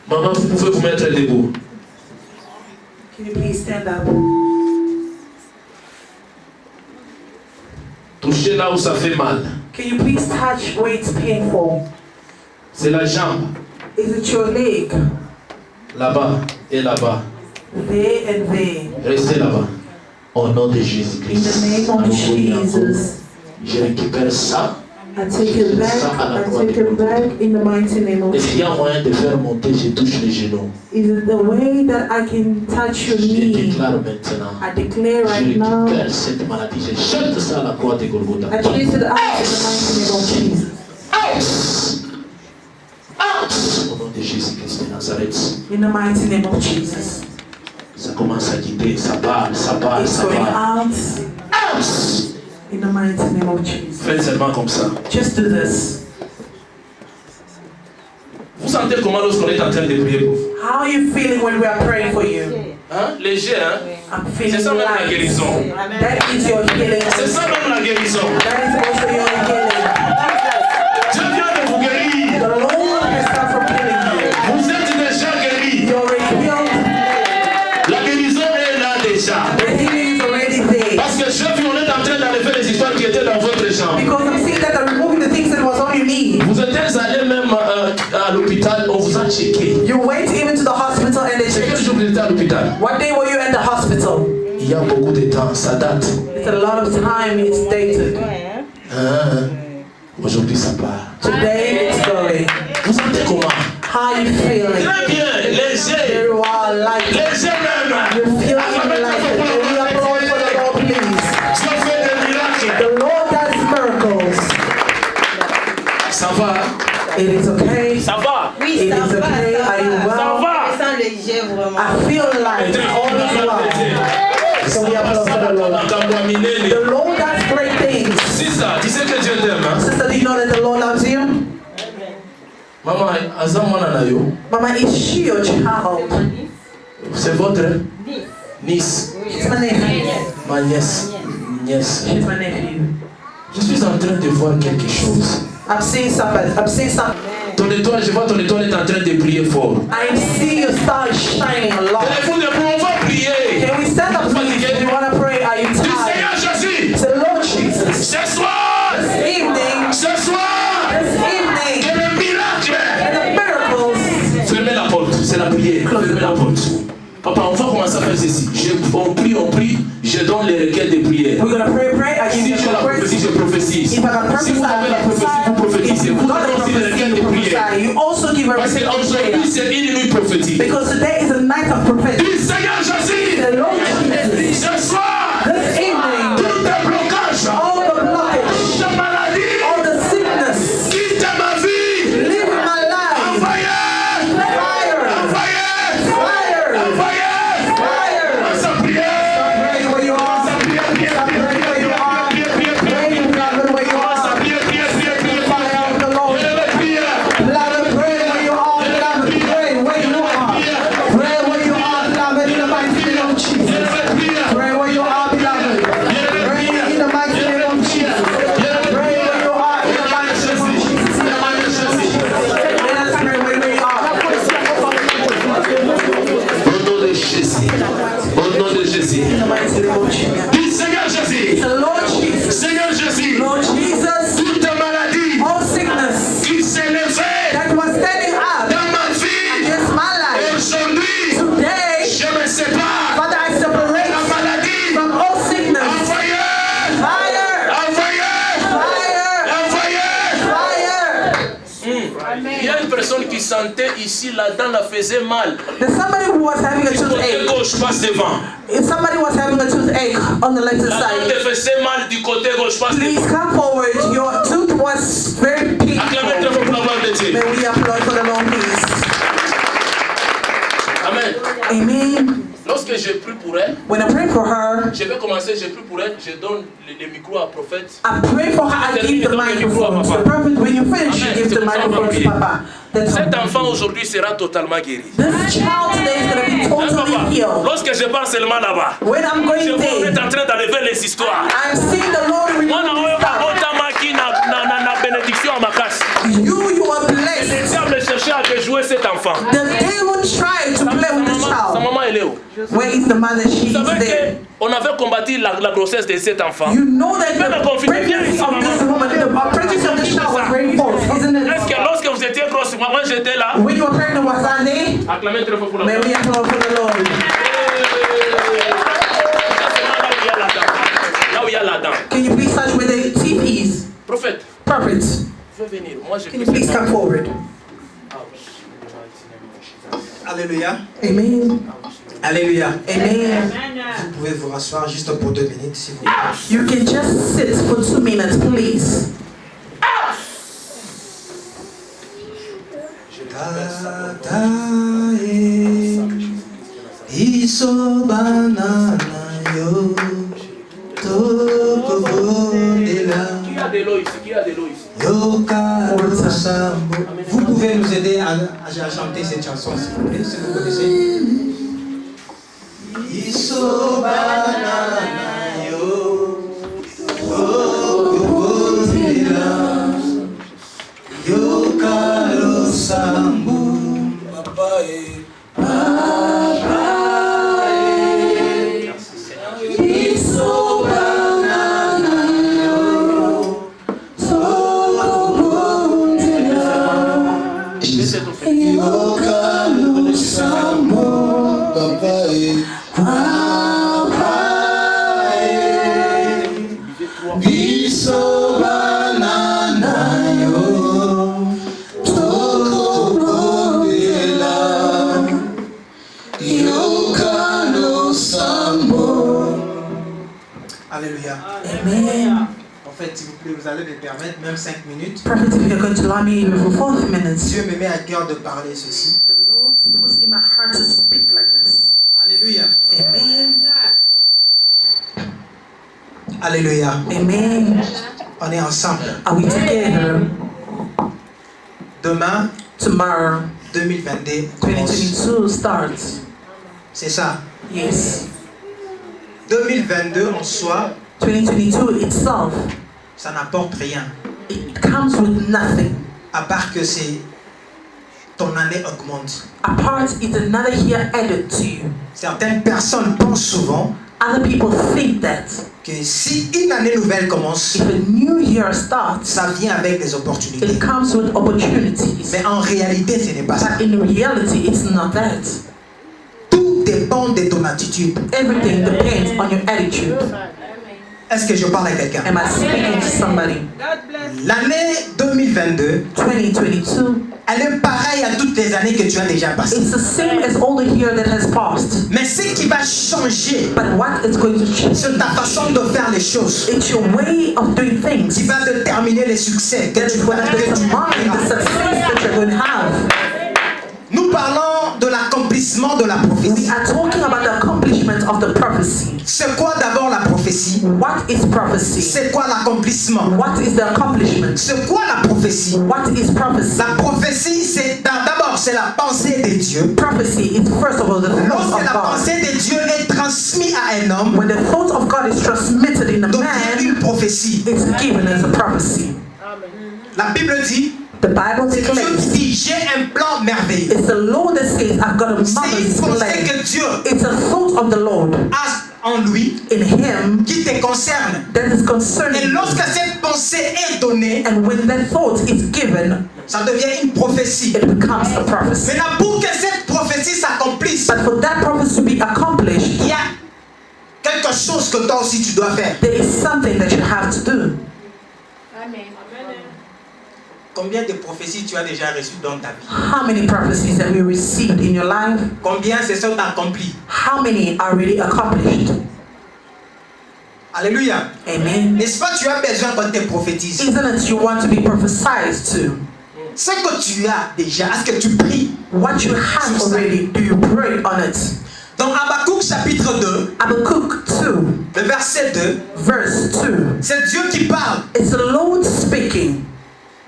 Maman, vous pouvez vous mettre debout. Can you please stand up? Touchez là où ça fait mal. Can you please touch where it's painful? C'est la jambe. Is it your leg? Là-bas et là-bas. There and there. Restez là-bas. Au nom de In Jésus-Christ. the name of Jesus. Je récupère ça. I take it back. I take it back in the mighty name of Est-ce qu'il y a Jesus. moyen de faire monter? Je touche les genoux. Is it the way that I can touch your Je knee? déclare maintenant. I declare Je right now. récupère cette maladie. Je jette ça à la croix de Golgotha. I chase it out in the mighty name of Jesus. Out! Out! Au nom de Jésus-Christ de Nazareth. In the mighty name of Jesus. Ça commence à quitter. Ça part, ça part, It's ça going part. out Out! in the mighty name of Jesus. Faites seulement comme ça. Just do this. Vous sentez comment lorsqu'on est en train de prier pour vous? How are you feeling when we are praying for you? Hein? Léger, hein? I'm C'est feeling ça même la light. guérison. That is your healing. C'est ça même la guérison. That is also your healing. Dieu vient de vous guérir. The Lord has come from healing checker. You went even to the hospital and they C'est quel checked jour you. que j'étais à l'hôpital? What day were you at the hospital? Il y a beaucoup de temps, ça date. It's a lot of time, it's dated. Hein? Aujourd'hui, ça part. Today it's going. Vous sentez comment? How you feeling? Très bien, léger. You are light. Léger même. You feel even lighter. Can we applaud for the Lord, please? Dieu fait des miracles. The Lord does miracles. Ça va? It is okay. Ça va. It is okay. Are you Ça well? va. I feel light. All is well. So we applaud for the Lord. The Lord does great things. C'est ça, tu sais que Dieu t'aime, hein? Sister, do you know that the Lord loves you? Maman, aza mwana na yo. Mama, is she your child? C'est votre niece. She's my nephew. Ma nièce. Nièce. She's my nephew. Je suis en train de voir quelque chose. I'm seeing something. I'm seeing something. Ton étoile, je vois ton étoile est en train de briller fort. I see your star shining a lot. Vous ne pouvons pas prier. Can we stand up, please? Do you want to pray? Are you Du tired? Seigneur Jésus. Say, Lord Jesus, Ce soir. this evening, Ce soir. this evening, Que le miracle. and the miracles. Fermez la porte. C'est la prière. Fermez la porte. Papa, on va commencer à faire ceci. On prie. Je donne les requêtes de prière. We're going to pray. I give Si you j'ai the la prophétie, je prophétise. If I can Si vous avez la prophétie, vous prophétisez. Vous God donnez aussi les requêtes de prière. prophesy. You also give a Parce receipt of prayer. qu'aujourd'hui, c'est une nuit prophétique. Because today is a night of prophecy. Du Seigneur Jésus. The Lord Jesus, Ce soir. this evening, Tout les blocages. all the blockage, Ta maladie. all the sickness, Quitte ma vie. live my life. Envoyez. Fire! Envoyez. Fire! Envoyez. Fire! Sa prière. Pray where you are. Sa prière. Pray where you are. Pray in God where you are. Fire of the Lord. Beloved, pray where you are. Beloved, pray where you are. Pray where you are, beloved, in the mighty name of Jesus. Pray where you are, beloved. Pray in the mighty name of Jesus. Pray where you are, in the mighty name of Jesus. In the mighty name of Jesus. Let us pray where we are. Au nom de Jésus. Au nom de Jésus. In the mighty name of Jesus. Du Seigneur Jésus. The Lord Jesus. Seigneur Jésus. Lord Jesus, Toute maladie all sickness qui s'est levée that was standing up dans ma vie. against my life Aujourd'hui, today, je me sépare. Father, I La separate maladie. from all sickness. Envoyez. Fire! Envoyez. Fire! Envoyez. Fire! Il y a une personne qui sentait ici, la dent la faisait mal. There's somebody who was having a Du côté toothache. gauche, passe devant. If somebody was having a toothache on the left La dent side, te faisait mal du côté gauche, passe please devant. come forward. Your tooth was very Acclamez très painful. fort pour la gloire de Dieu. May we applaud for the Lord, please. Amen. Amen. Lorsque j'ai pris pour elle, When I pray for her, je vais commencer, j'ai pris pour elle, je donne le micro à prophète. I pray for her. I give the microphone to the prophet. When you finish, you give the microphone to Papa. That's Cet all. enfant aujourd'hui sera totalement guéri. This child today is going to be Hein, totally papa? healed. Lorsque je pars seulement là-bas, When I'm je going vois qu'on est there, en train d'enlever les histoires. I'm seeing the Lord Mwana renew oyo stuff. otamaki na bénédiction à ma casse. You are Le blessed. diable cherchait à déjouer cet enfant. The devil tried to play with this Sa child. maman elle est où? Where is the mother? She Vous is savez there. qu'on avait combattu la grossesse de cet enfant. You know that Même the confirmé. pregnancy of this woman, the pregnancy of this child was very false, isn't Est-ce it? que lorsque vous étiez grosse, moi j'étais là, When you were pregnant, was I there? acclamez très fort pour la May we applaud for the Lord. Là où il y a la dent. Can you please touch with the TPs? Prophète, Perfect. veux venir. Moi je Can you please come forward? Alléluia. Amen. Alléluia. Amen. Vous pouvez vous rasseoir juste pour 2 minutes, s'il vous plaît. You can just sit for 2 minutes, please. Iso banana yo tokobondela Qui a de l'eau ici? Qui a de l'eau ici? yoka losambo. Vous pouvez nous aider à chanter cette chanson, s'il vous plaît, si vous connaissez. Iso banana yo tokobondela yoka losambo. Je vais cette offerte. Amen. En fait, s'il vous plaît, vous allez me permettre même 5 minutes. Prophet, if you're going to allow me even for 4 minutes. Dieu me met à cœur de parler ceci. The Lord puts in my heart to speak like this. Alléluia. Amen. Alléluia. Amen. On est ensemble. Are we together? Demain, Tomorrow, 2022 commence. 2022 starts. C'est ça. Yes. 2022 en soi, 2022 itself, ça n'apporte rien. it comes with nothing. À part que c'est ton année augmente. Apart, it's another year added to you. Certaines personnes pensent souvent Other people think that que si une année nouvelle commence, if a new year starts, ça vient avec des opportunités. it comes with opportunities. Mais en réalité, ce n'est pas ça. But in reality, it's not that. Tout dépend de ton attitude. Everything depends on your attitude. Est-ce que je parle à quelqu'un? Am I speaking to somebody? L'année 2022, 2022, elle est pareille à toutes les années que tu as déjà passées. it's the same as all the year that has passed. Mais ce qui va changer, But what is going to change? c'est ta façon de faire les choses. It's your way of doing things Qui va déterminer les succès que that tu is vas going to determine the avoir. success that you're going to have. Nous parlons de l'accomplissement de la We prophétie. are talking about the accomplishment of the prophecy. C'est quoi d'abord la prophétie? What is prophecy? C'est quoi l'accomplissement? What is the accomplishment? C'est quoi la prophétie? What is prophecy? La prophétie, c'est d'abord c'est la pensée de Dieu. Prophecy is first of all the thoughts Lorsque of la God. pensée de Dieu est transmise à un homme, When the thought of God is transmitted in a devient man, une prophétie. it's given as a prophecy. La Bible dit, The Bible Dieu declares, dit, j'ai un plan merveilleux. it's the Lord that says, I've got a C'est mother's une pensée plan. que Dieu It's a thought of the Lord a en lui in Him qui te concerne. that is Et concerning you. lorsque cette pensée est donnée, And when that thought is given, ça devient une prophétie. it becomes a prophecy. Maintenant, pour que cette prophétie s'accomplisse, But for that prophecy to be accomplished, il y a quelque chose que toi aussi tu dois faire. there is something that you have to do. Combien de prophéties tu as déjà reçues dans ta vie? How many prophecies have you received in your life? Combien se sont accomplies? How many are really accomplished? Alléluia. Amen. N'est-ce pas, tu as besoin qu'on te prophétise? Isn't it you want to be prophesied to? Ce que tu as déjà, est-ce que tu pries? What you have already, do you pray on it? Dans Habakkuk chapitre 2, Habakkuk 2, le verset 2, verse 2. c'est Dieu qui parle. It's the Lord speaking.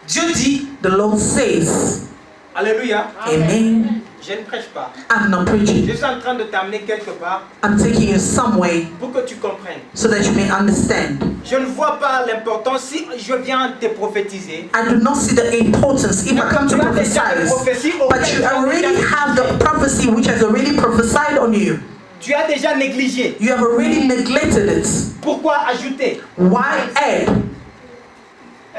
Dieu dit, The Lord says, Alléluia, Amen. je ne prêche pas. I'm not preaching. Je suis en train de t'amener quelque part I'm taking you some way pour que tu comprennes. so that you may understand. Je ne vois pas l'importance si je viens te prophétiser. I do not see the importance if I come to prophesy, but you already have the prophecy which has already prophesied on you. Tu as déjà négligé. You have already neglected it. Pourquoi ajouter? Why add?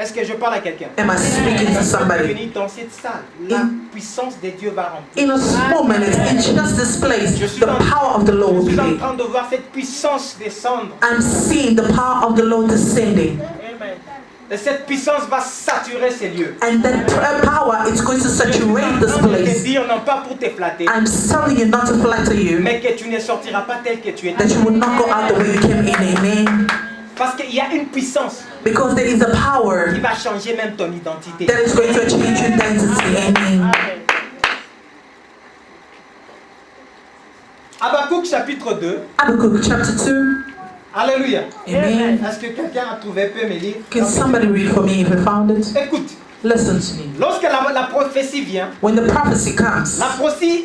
Est-ce que je parle à quelqu'un? Am I speaking to somebody? Venir dans cette salle, la puissance de Dieu va remplir. In a small minute, in just this place, the power of the Lord will Je be suis en there. train de voir cette puissance descendre. I'm seeing the power of the Lord descending. Et cette puissance va saturer ces lieux. And that power is going to saturate this Je te place. dire non pas pour te flatter, I'm telling you not to flatter you, mais que tu ne sortiras pas tel que tu es. that you will not go out the way you came in. Amen. Parce qu'il y a une puissance Because there is a power qui va changer même ton identité. that is going to change your identity. Amen. Habakkuk chapitre 2. Habakkuk chapter 2. Alléluia. Amen. Est-ce que quelqu'un a trouvé, peut me lire? Can somebody read for me if you found it? Écoute, Listen to me. lorsque la prophétie vient, When the prophecy comes,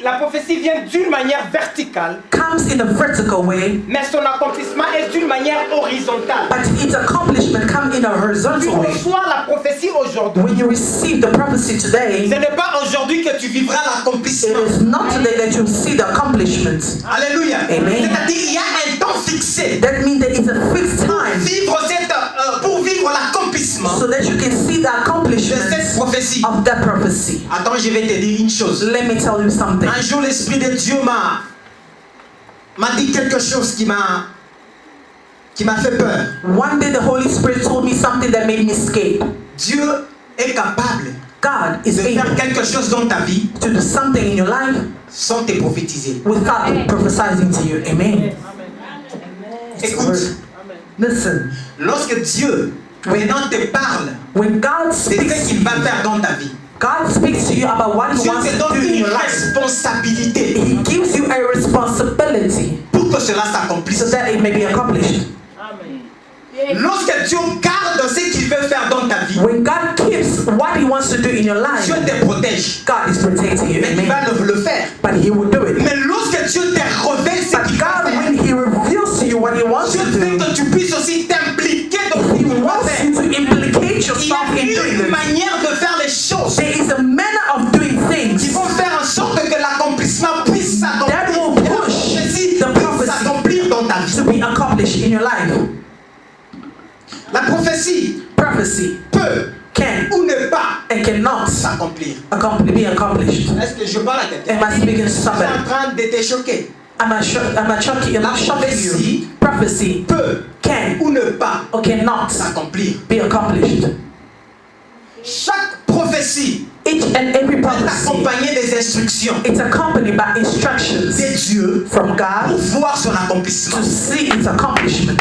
la prophétie vient d'une manière verticale, comes in a vertical way, mais son accomplissement est d'une manière horizontale. but its accomplishment comes in a Tu horizontal way. reçois la prophétie aujourd'hui. When you receive the prophecy Ce today, n'est pas aujourd'hui que tu vivras it l'accomplissement. is not today that you see the accomplishment. Alléluia. Amen. C'est-à-dire il y a un temps fixé That means there is a fixed time pour vivre l'accomplissement so that you can see the de cette accomplishment prophétie. of that prophecy. Attends, je vais te dire une chose. Let me tell you something. Un jour, l'Esprit de Dieu m'a dit quelque chose qui m'a fait peur. One day the Holy Spirit told me something that made me scared. Dieu est capable God is de faire able quelque chose dans ta vie to do something in your life sans te prophétiser. without prophesying to you. Amen. It's a word. Écoute, Listen, Lorsque Dieu maintenant te parle when God de ce speaks, qu'il va faire dans ta vie, God speaks to you about what He Dieu wants te to do donne in une your life. responsabilité He gives you a responsibility pour que cela s'accomplisse. so that it may be accomplished. Lorsque Dieu garde ce qu'il veut faire dans ta vie, When God keeps what He wants to do in your life, Dieu te protège. God is protecting you. Mais il va Amen. le faire. But He will do it. Mais lorsque Dieu te révèle ce But qu'il va God, faire, when He reveals to you what He wants Dieu to veut do, que tu puisses aussi t'impliquer dans ce He qu'il va wants faire. you to implicate Il y yourself a in doing une this. manière de faire les choses There is a manner of doing qui things vont faire en sorte que l'accomplissement puisse s'accomplir. that will push Ceci the puisse prophecy s'accomplir dans ta vie. to be accomplished in your life. La prophétie Prophecy peut can ou ne pas and cannot s'accomplir. be accomplished. Est-ce que je parle à quelqu'un? Am I speaking to Je suis somebody? en train de te choquer. Am I shocking you? Prophecy Peut can ou ne pas or cannot s'accomplir. be accomplished. Chaque prophétie Each and every est prophecy, accompagnée des instructions it's accompanied by instructions de Dieu from pour God voir son accomplissement. to see its accomplishment.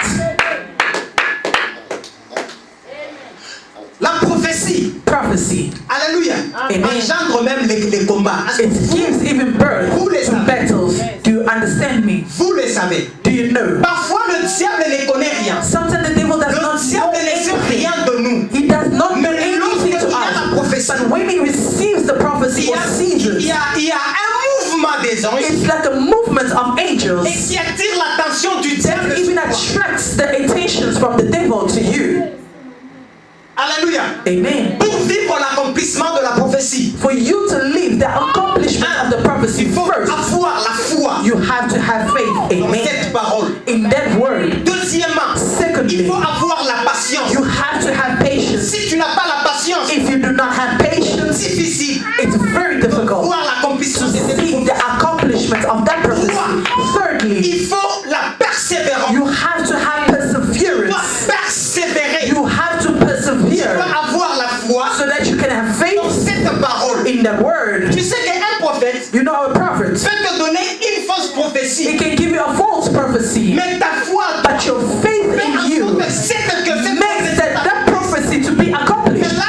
La prophétie, Prophecy, alléluia, Amen. engendre même les combats. Est-ce que it gives even birth Vous les to savez. battles. Do you understand me? vous le savez? Do you know? Parfois le diable ne connaît rien. Sometimes the devil does Le not diable know ne sait anything. rien de nous. He does not know Mais anything lorsqu'il to y a la us. prophétie, But when he receives the prophecy or sees il it, y a un mouvement des anges it's like a movement of angels et qui attire l'attention du that diable. even attracts the attentions from the devil to you. Alléluia. Amen. Pour vivre l'accomplissement de la prophétie, For you to live the accomplishment of the prophecy il faut first, avoir la foi you have to have faith. dans Amen. cette parole. In that word. Deuxièmement, il Secondly, faut avoir la patience. you have to have patience. Si tu n'as pas la patience, If you do not have patience, c'est difficile it's very de difficult voir l'accomplissement to de cette see the accomplishment of that prophecy. Thirdly, Il faut la persévérance. you have to have Tu dois perseverance. persévérer. You have to Tu dois persevere avoir la foi so that you can have dans faith cette parole. in the word. Tu sais qu'un prophète You know, a prophet, peut te donner une fausse he prophétie, can give you a false prophecy, mais ta foi but your faith fait in en you sorte que cette makes that prophecy to be Mais accomplished. là,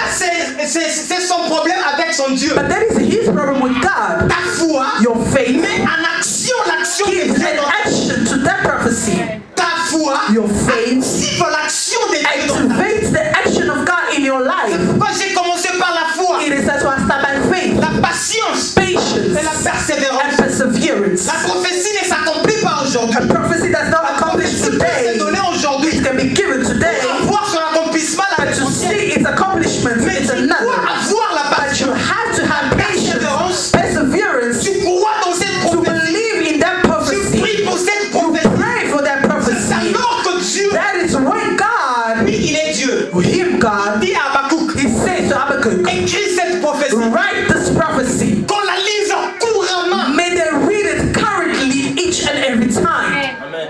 c'est son problème avec son Dieu. But that is his problem with God. Ta foi Your faith met en action l'action de gives Dieu an dans ta vie. action to that prophecy. Ta foi Your faith active l'action de Dieu dans ta vie. activates the action of God in your life. Pourquoi j'ai commencé par la foi, It is that's why I start by faith, la patience patience, et la persévérance. and perseverance. La prophétie ne s'accomplit pas aujourd'hui. A prophecy that's not accomplished C'est today, donné aujourd'hui. it can be given today, Pour voir son accomplissement la but to prochaine. see its accomplishment Mais is tu dois another. avoir la But you patience. have to have Persévérance. patience, perseverance, Tu crois dans cette to prophétie. believe in that Tu prophecy. pries pour cette You prophétie. pray for that C'est prophecy. alors que Dieu, That is when God, lui, il est Dieu. him God, Dit à Habakkuk, he says to Habakkuk, écris cette prophétie. write this prophecy. Qu'on la lise couramment. May they read it currently each and every time. Amen.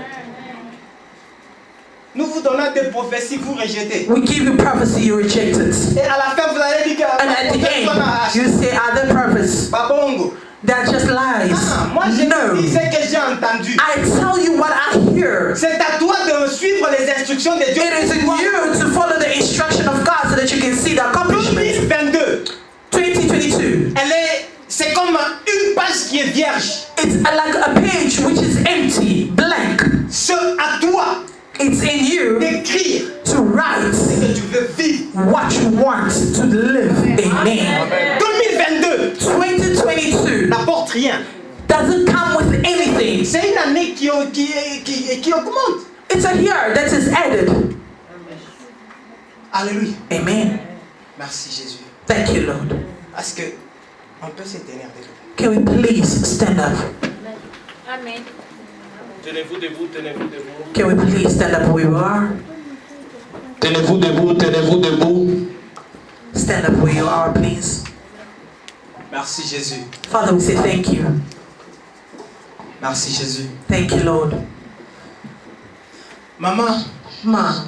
Nous vous donnons des prophéties, vous rejetez. We give you prophecy, you reject it. Et à la fin, vous allez dire que And at the end, you say other prophets. Babongo. That just lies. Ah, moi, je No. dis ce que j'ai entendu. I tell you what I hear. C'est à toi de suivre les instructions de Dieu. It is in you to follow the instruction of God so that you can see the accomplishment. 2022, 2022. c'est comme une page qui est vierge. It's like a page which is empty, blank. C'est à toi It's in you d'écrire to write ce que tu veux vivre. what you want to live. Amen. 2022 2022 n'apporte rien. doesn't come with anything. C'est une année qui augmente. It's a year that is added. Alléluia. Amen. Merci Jésus. Thank you, Lord. Est-ce que on peut se tenir debout? Can we please stand up? Amen. Tenez-vous debout, tenez-vous debout. Can we please stand up where you are? Tenez-vous debout, tenez-vous debout. Stand up where you are, please. Merci Jésus. Father, we say thank you. Merci Jésus. Thank you, Lord. Maman, Ma,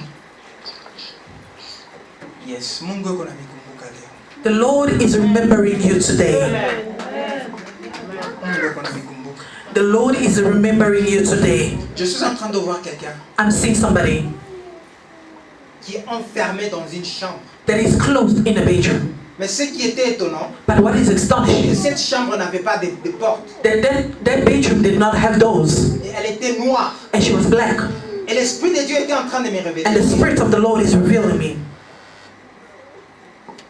yes, Mungu yuko ananikumbuka leo. the Lord is remembering you today. Mungu yuko ananikumbuka. The Lord is remembering you today. Je suis en train de voir quelqu'un. I'm seeing somebody. qui est enfermé dans une chambre. that is closed in a bedroom. Mais ce qui était étonnant, But what is astonishing is cette chambre n'avait pas de porte. that bedroom did not have doors, Et elle était noire. and she was black. Et l'Esprit de Dieu était en train de me révéler And the Spirit of the Lord is revealing me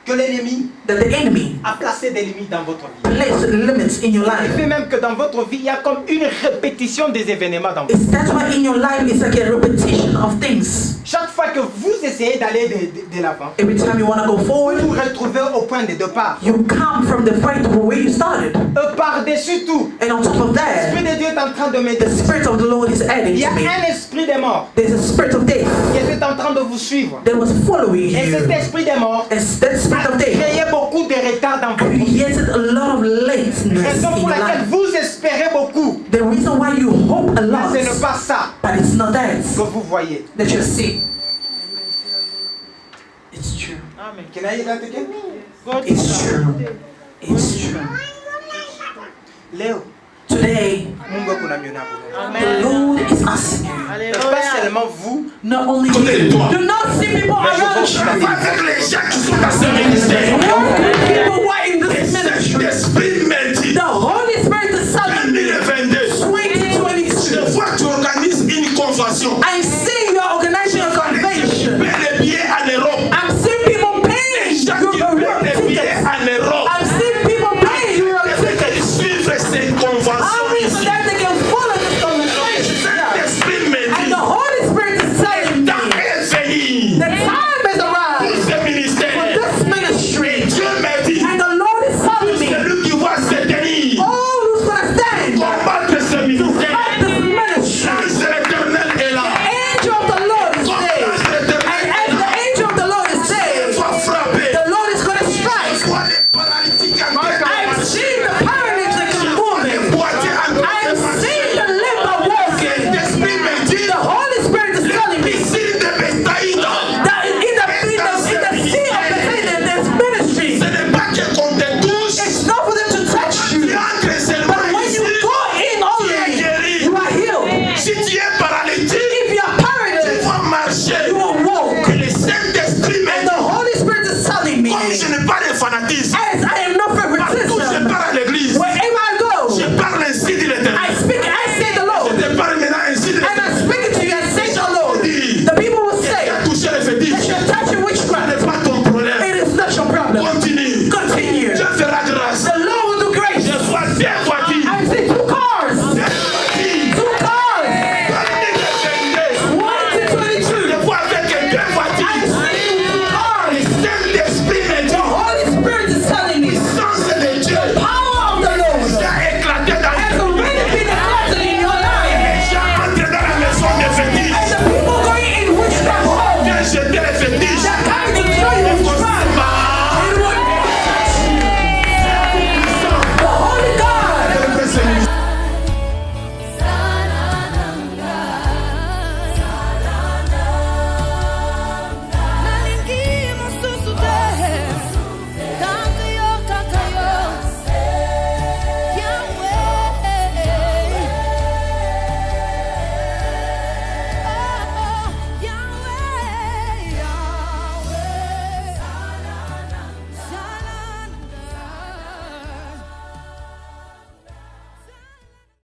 que l'ennemi that the enemy a placé des limites dans votre vie. placed limits in your Il life. fait même que dans votre vie, il y a comme une répétition des événements dans votre vie. That's why in your life it's like a repetition of things. Chaque fois que vous essayez d'aller de l'avant, Every time you want to go forward, vous vous retrouvez au point de départ. you come from the point where you started. Par-dessus tout, And on top of l'Esprit that, de Dieu est en train de the m'aider. Spirit of the Lord is adding Il y a to me. un esprit des morts There's a spirit of death qui était en train de vous suivre. that was following Et cet you. esprit des morts And that spirit a of death créé beaucoup de retard dans votre vie. created a lot of lateness Raison in pour your laquelle life. vous espérez beaucoup. The reason why you hope a Mais lot, ce n'est pas ça but it's not that que vous voyez. that you see. It's true. Can I hear that again? It's true. It's true. Léo, Today, Mungu kunamiona hapo. the Lord is asking you, Pas seulement vous, not only Côté de you, toi. do not see people around you. Avec les gens qui sont dans ce ministère. People who are in this ministry. L'esprit me dit, The Holy Spirit is telling me 2022, 2022. je vois que tu organises une convention. I see you are organizing a convention. Paie les billets en Europe. I'm seeing people paying Les gens qui paient les billets tickets. en Europe. I'm seeing people paying your Et tickets. suivre ces conventions.